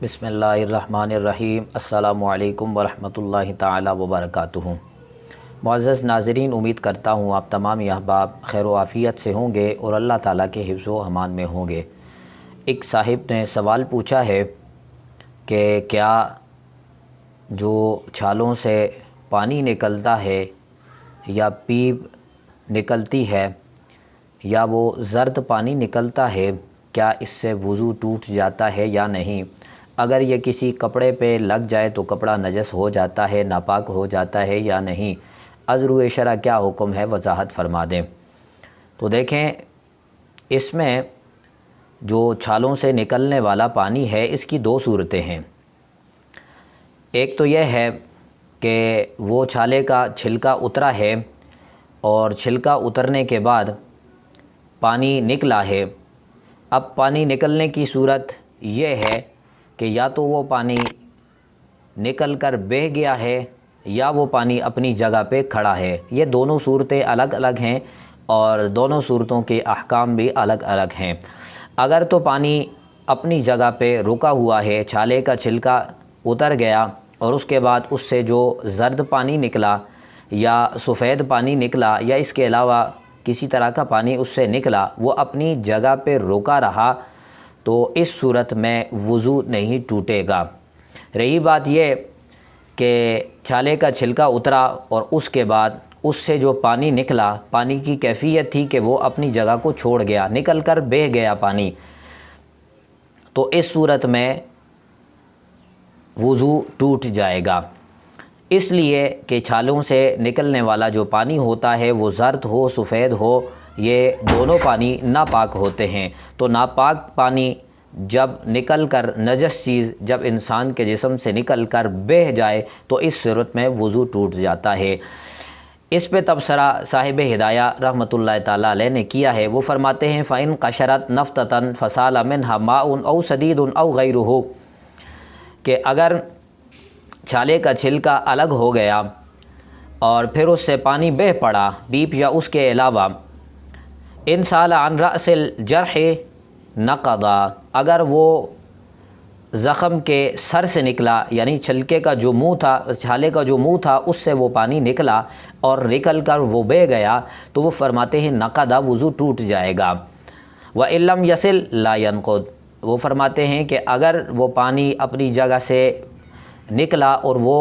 بسم اللہ الرحمن الرحیم۔ السلام علیکم ورحمۃ اللہ تعالی وبرکاتہ۔ معزز ناظرین، امید کرتا ہوں آپ تمام احباب خیر و عافیت سے ہوں گے اور اللہ تعالیٰ کے حفظ و امان میں ہوں گے۔ ایک صاحب نے سوال پوچھا ہے کہ کیا جو چھالوں سے پانی نکلتا ہے یا پیپ نکلتی ہے یا وہ زرد پانی نکلتا ہے، کیا اس سے وضو ٹوٹ جاتا ہے یا نہیں؟ اگر یہ کسی کپڑے پہ لگ جائے تو کپڑا نجس ہو جاتا ہے، ناپاک ہو جاتا ہے یا نہیں؟ از روئے شرع کیا حکم ہے، وضاحت فرما دیں۔ تو دیکھیں، اس میں جو چھالوں سے نکلنے والا پانی ہے اس کی دو صورتیں ہیں۔ ایک تو یہ ہے کہ وہ چھالے کا چھلکا اترا ہے اور چھلکا اترنے کے بعد پانی نکلا ہے۔ اب پانی نکلنے کی صورت یہ ہے کہ یا تو وہ پانی نکل کر بہہ گیا ہے یا وہ پانی اپنی جگہ پہ کھڑا ہے۔ یہ دونوں صورتیں الگ الگ ہیں اور دونوں صورتوں کے احکام بھی الگ الگ ہیں۔ اگر تو پانی اپنی جگہ پہ رکا ہوا ہے، چھالے کا چھلکا اتر گیا اور اس کے بعد اس سے جو زرد پانی نکلا یا سفید پانی نکلا یا اس کے علاوہ کسی طرح کا پانی اس سے نکلا، وہ اپنی جگہ پہ رکا رہا، تو اس صورت میں وضو نہیں ٹوٹے گا۔ رہی بات یہ کہ چھالے کا چھلکا اترا اور اس کے بعد اس سے جو پانی نکلا، پانی کی کیفیت تھی کہ وہ اپنی جگہ کو چھوڑ گیا، نکل کر بہہ گیا پانی، تو اس صورت میں وضو ٹوٹ جائے گا۔ اس لیے کہ چھالوں سے نکلنے والا جو پانی ہوتا ہے وہ زرد ہو سفید ہو، یہ دونوں پانی ناپاک ہوتے ہیں۔ تو ناپاک پانی جب نکل کر نجس چیز جب انسان کے جسم سے نکل کر بہہ جائے تو اس صورت میں وضو ٹوٹ جاتا ہے۔ اس پہ تبصرہ صاحب ہدایہ رحمۃ اللہ تعالیٰ علیہ نے کیا ہے۔ وہ فرماتے ہیں فَإِن قَشَرَتْ نَفْتَةً فَسَالَ مِنْهَا مَاءٌ أَوْ سَدِيدٌ أَوْ غَيْرُهُ، کہ اگر چھالے کا چھلکا الگ ہو گیا اور پھر اس سے پانی بہہ پڑا، بیپ یا اس کے علاوہ، ان سال عن رأس الجرح نقضا، اگر وہ زخم کے سر سے نکلا، یعنی چھلکے کا جو منہ تھا، چھالے کا جو منہ تھا اس سے وہ پانی نکلا اور نکل کر وہ بہہ گیا، تو وہ فرماتے ہیں نقضا، وضو ٹوٹ جائے گا۔ وَإِن لَمْ يَصِلْ لَا يَنقض، وہ فرماتے ہیں کہ اگر وہ پانی اپنی جگہ سے نکلا اور وہ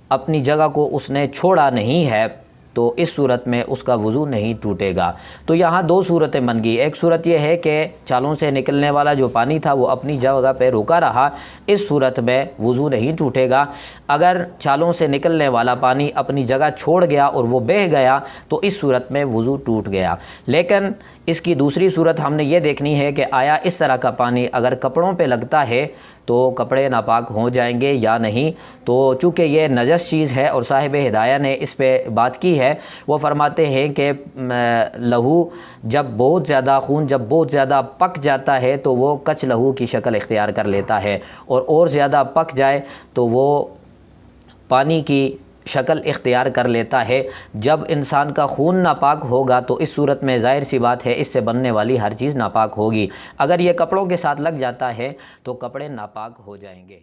اپنی جگہ کو اس نے چھوڑا نہیں ہے تو اس صورت میں اس کا وضو نہیں ٹوٹے گا۔ تو یہاں دو صورتیں بن گئی۔ ایک صورت یہ ہے کہ چھالوں سے نکلنے والا جو پانی تھا وہ اپنی جگہ پہ رکا رہا، اس صورت میں وضو نہیں ٹوٹے گا۔ اگر چھالوں سے نکلنے والا پانی اپنی جگہ چھوڑ گیا اور وہ بہہ گیا تو اس صورت میں وضو ٹوٹ گیا۔ لیکن اس کی دوسری صورت ہم نے یہ دیکھنی ہے کہ آیا اس طرح کا پانی اگر کپڑوں پہ لگتا ہے تو کپڑے ناپاک ہو جائیں گے یا نہیں؟ تو چونکہ یہ نجس چیز ہے اور صاحب ہدایہ نے اس پہ بات کی ہے، وہ فرماتے ہیں کہ لہو جب بہت زیادہ خون جب بہت زیادہ پک جاتا ہے تو وہ کچ لہو کی شکل اختیار کر لیتا ہے، اور زیادہ پک جائے تو وہ پانی کی شکل اختیار کر لیتا ہے۔ جب انسان کا خون ناپاک ہوگا تو اس صورت میں ظاہر سی بات ہے اس سے بننے والی ہر چیز ناپاک ہوگی۔ اگر یہ کپڑوں کے ساتھ لگ جاتا ہے تو کپڑے ناپاک ہو جائیں گے۔